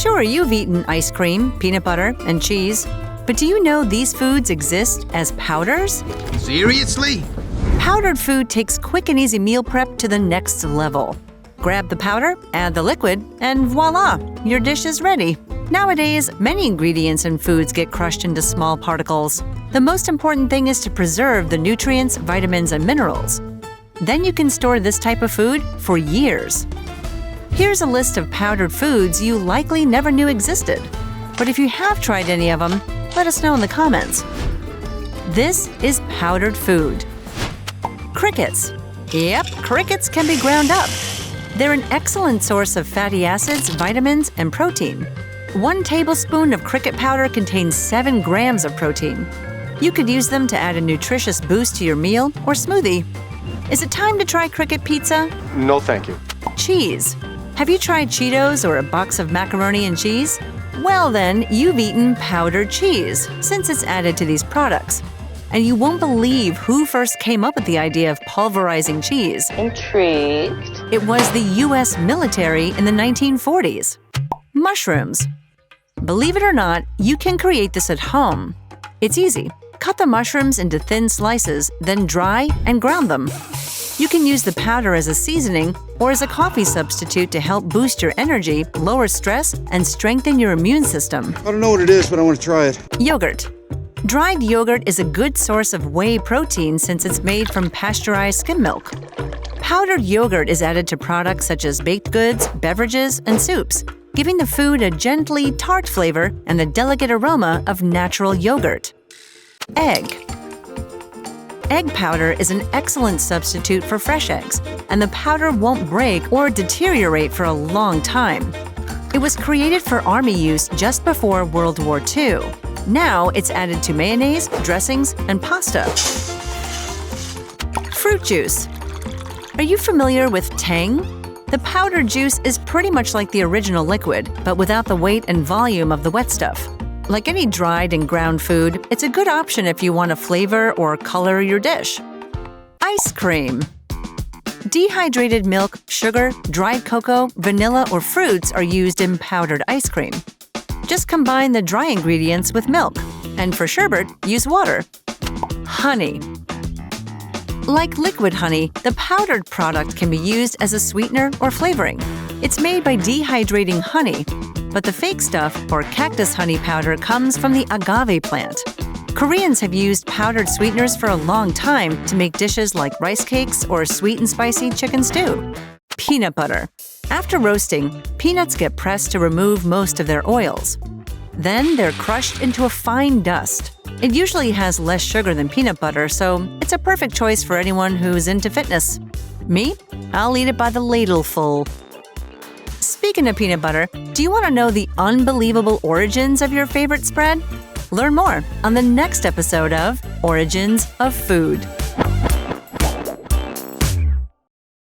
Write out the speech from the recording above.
Sure, you've eaten ice cream, peanut butter, and cheese, but do you know these foods exist as powders? Seriously? Powdered food takes quick and easy meal prep to the next level. Grab the powder, add the liquid, and voila, your dish is ready. Nowadays, many ingredients in foods get crushed into small particles. The most important thing is to preserve the nutrients, vitamins, and minerals. Then you can store this type of food for years. Here's a list of powdered foods you likely never knew existed. But if you have tried any of them, let us know in the comments. This is powdered food. Crickets. Yep, crickets can be ground up. They're an excellent source of fatty acids, vitamins, and protein. 1 tablespoon of cricket powder contains 7 grams of protein. You could use them to add a nutritious boost to your meal or smoothie. Is it time to try cricket pizza? No, thank you. Cheese. Have you tried Cheetos or a box of macaroni and cheese? Well then, you've eaten powdered cheese, since it's added to these products. And you won't believe who first came up with the idea of pulverizing cheese. Intrigued. It was the US military in the 1940s. Mushrooms. Believe it or not, you can create this at home. It's easy. Cut the mushrooms into thin slices, then dry and ground them. You can use the powder as a seasoning or as a coffee substitute to help boost your energy, lower stress, and strengthen your immune system. I don't know what it is, but I want to try it. Yogurt. Dried yogurt is a good source of whey protein since it's made from pasteurized skim milk. Powdered yogurt is added to products such as baked goods, beverages, and soups, giving the food a gently tart flavor and the delicate aroma of natural yogurt. Egg. Egg powder is an excellent substitute for fresh eggs, and the powder won't break or deteriorate for a long time. It was created for army use just before World War II. Now it's added to mayonnaise, dressings, and pasta. Fruit juice. Are you familiar with Tang? The powdered juice is pretty much like the original liquid, but without the weight and volume of the wet stuff. Like any dried and ground food, it's a good option if you want to flavor or color your dish. Ice cream. Dehydrated milk, sugar, dried cocoa, vanilla, or fruits are used in powdered ice cream. Just combine the dry ingredients with milk, and for sherbet, use water. Honey. Like liquid honey, the powdered product can be used as a sweetener or flavoring. It's made by dehydrating honey, but the fake stuff, or cactus honey powder, comes from the agave plant. Koreans have used powdered sweeteners for a long time to make dishes like rice cakes or sweet and spicy chicken stew. Peanut butter. After roasting, peanuts get pressed to remove most of their oils. Then they're crushed into a fine dust. It usually has less sugar than peanut butter, so it's a perfect choice for anyone who's into fitness. Me? I'll eat it by the ladleful. Speaking of peanut butter, do you want to know the unbelievable origins of your favorite spread? Learn more on the next episode of Origins of Food.